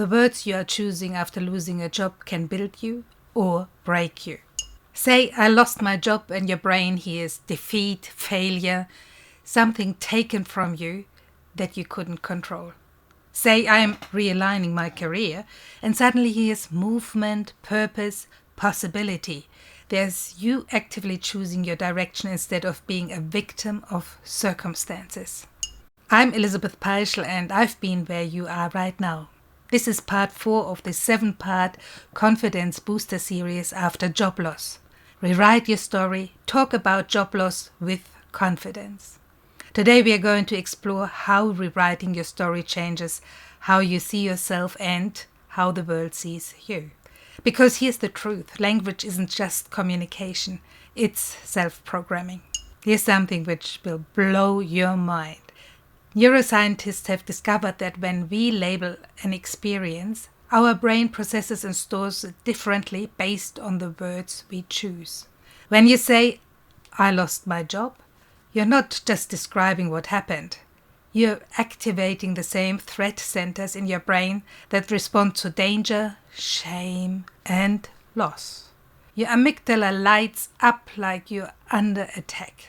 The words you are choosing after losing a job can build you or break you. Say, I lost my job, and your brain hears defeat, failure, something taken from you that you couldn't control. Say, I am realigning my career, and suddenly hears movement, purpose, possibility. There's you actively choosing your direction instead of being a victim of circumstances. I'm Elizabeth Peischl, and I've been where you are right now. This is part 4 of the 7-part Confidence Booster series after job loss. Rewrite your story, talk about job loss with confidence. Today we are going to explore how rewriting your story changes how you see yourself and how the world sees you. Because here's the truth, language isn't just communication, it's self-programming. Here's something which will blow your mind. Neuroscientists have discovered that when we label an experience, our brain processes and stores it differently based on the words we choose. When you say, I lost my job, you're not just describing what happened. You're activating the same threat centers in your brain that respond to danger, shame, and loss. Your amygdala lights up like you're under attack.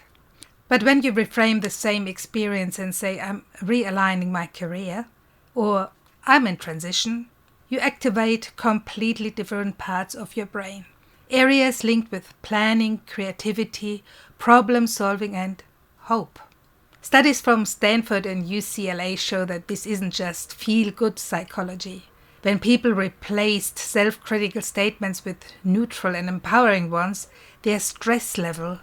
But when you reframe the same experience and say, I'm realigning my career, or I'm in transition, you activate completely different parts of your brain. Areas linked with planning, creativity, problem solving, and hope. Studies from Stanford and UCLA show that this isn't just feel-good psychology. When people replaced self-critical statements with neutral and empowering ones, their stress level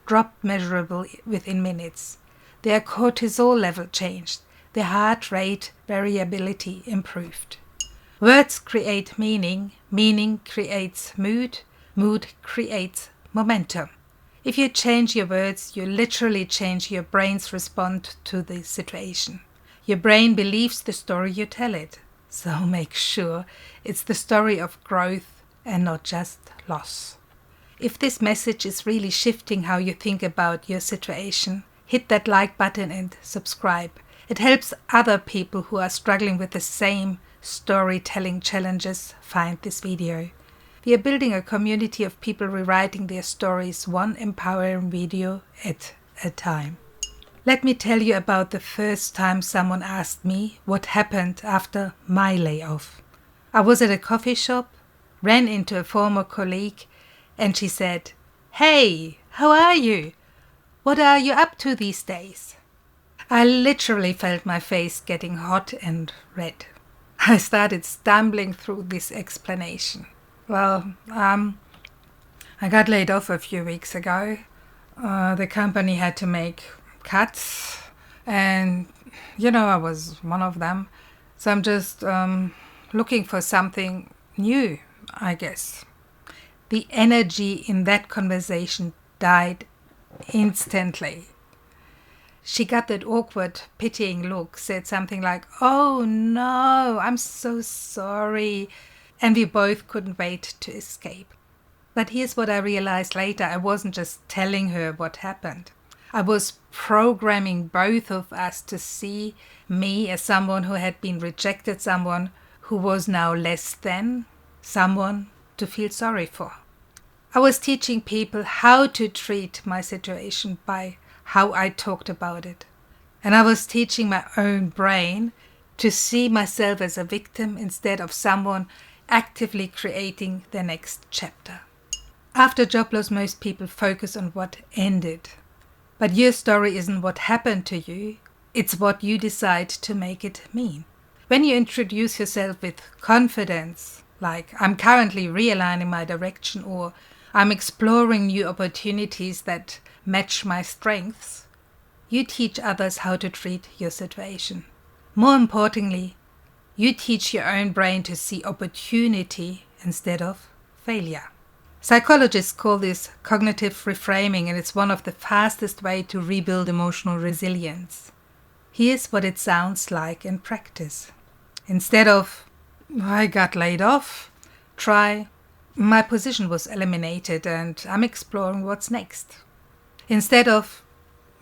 dropped measurably within minutes. Their cortisol level changed. Their heart rate variability improved. Words create meaning. Meaning creates mood. Mood creates momentum. If you change your words, you literally change your brain's response to the situation. Your brain believes the story you tell it. So make sure it's the story of growth and not just loss. If this message is really shifting how you think about your situation, hit that like button and subscribe. It helps other people who are struggling with the same storytelling challenges find this video. We are building a community of people rewriting their stories one empowering video at a time. Let me tell you about the first time someone asked me what happened after my layoff. I was at a coffee shop, ran into a former colleague, and she said, "Hey, how are you? What are you up to these days?" I literally felt my face getting hot and red. I started stumbling through this explanation. Well, I got laid off a few weeks ago. The company had to make cuts, and I was one of them. So I'm just looking for something new, I guess. The energy in that conversation died instantly. She got that awkward, pitying look, said something like, "Oh no, I'm so sorry." And we both couldn't wait to escape. But here's what I realized later. I wasn't just telling her what happened. I was programming both of us to see me as someone who had been rejected, someone who was now less than, someone to feel sorry for. I was teaching people how to treat my situation by how I talked about it. And I was teaching my own brain to see myself as a victim instead of someone actively creating the next chapter. After job loss, most people focus on what ended. But your story isn't what happened to you, it's what you decide to make it mean. When you introduce yourself with confidence, like I'm currently realigning my direction or I'm exploring new opportunities that match my strengths, you teach others how to treat your situation. More importantly, you teach your own brain to see opportunity instead of failure. Psychologists call this cognitive reframing, and it's one of the fastest ways to rebuild emotional resilience. Here's what it sounds like in practice. Instead of, "I got laid off," try, "My position was eliminated and I'm exploring what's next." Instead of,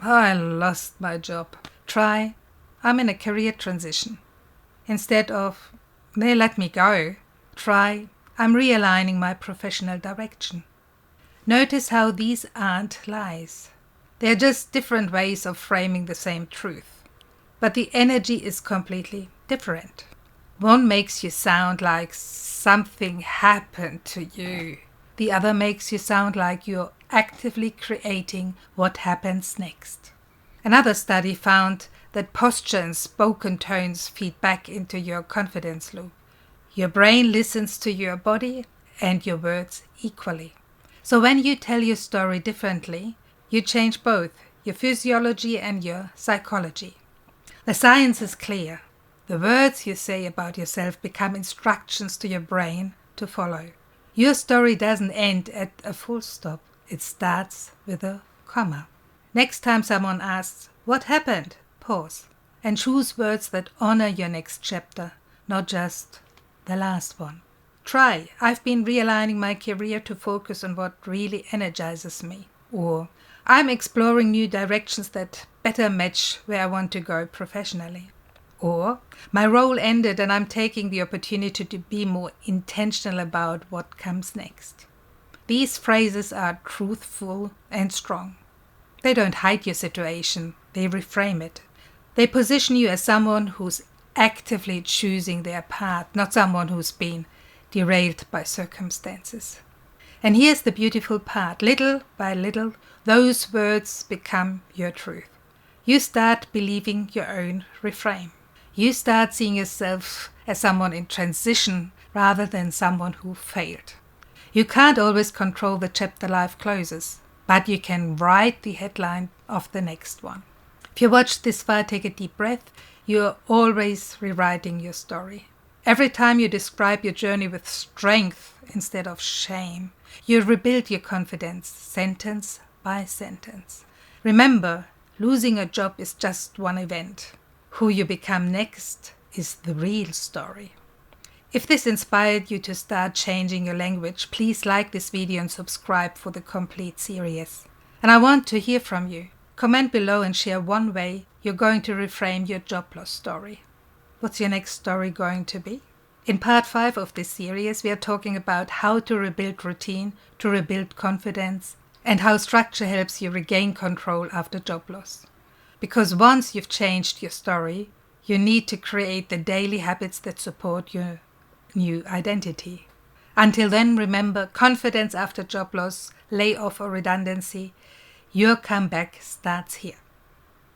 "I lost my job," try, "I'm in a career transition." Instead of, They let me go. Try, I'm realigning my professional direction. Notice how these aren't lies. They're just different ways of framing the same truth. But the energy is completely different. One makes you sound like something happened to you. The other makes you sound like you're actively creating what happens next. Another study found that posture and spoken tones feed back into your confidence loop. Your brain listens to your body and your words equally. So when you tell your story differently, you change both your physiology and your psychology. The science is clear. The words you say about yourself become instructions to your brain to follow. Your story doesn't end at a full stop. It starts with a comma. Next time someone asks, "What happened?" pause and choose words that honor your next chapter, not just the last one. Try, "I've been realigning my career to focus on what really energizes me." Or, "I'm exploring new directions that better match where I want to go professionally." Or, "My role ended and I'm taking the opportunity to be more intentional about what comes next." These phrases are truthful and strong. They don't hide your situation, they reframe it. They position you as someone who's actively choosing their path, not someone who's been derailed by circumstances. And here's the beautiful part. Little by little, those words become your truth. You start believing your own reframe. You start seeing yourself as someone in transition rather than someone who failed. You can't always control the chapter life closes, but you can write the headline of the next one. If you watch this far, take a deep breath. You're always rewriting your story. Every time you describe your journey with strength instead of shame, you rebuild your confidence sentence by sentence. Remember, losing a job is just one event. Who you become next is the real story. If this inspired you to start changing your language, please like this video and subscribe for the complete series. And I want to hear from you. Comment below and share one way you're going to reframe your job loss story. What's your next story going to be? In part 5 of this series, we are talking about how to rebuild routine, to rebuild confidence, and how structure helps you regain control after job loss. Because once you've changed your story, you need to create the daily habits that support your new identity. Until then, remember, confidence after job loss, layoff or redundancy, your comeback starts here.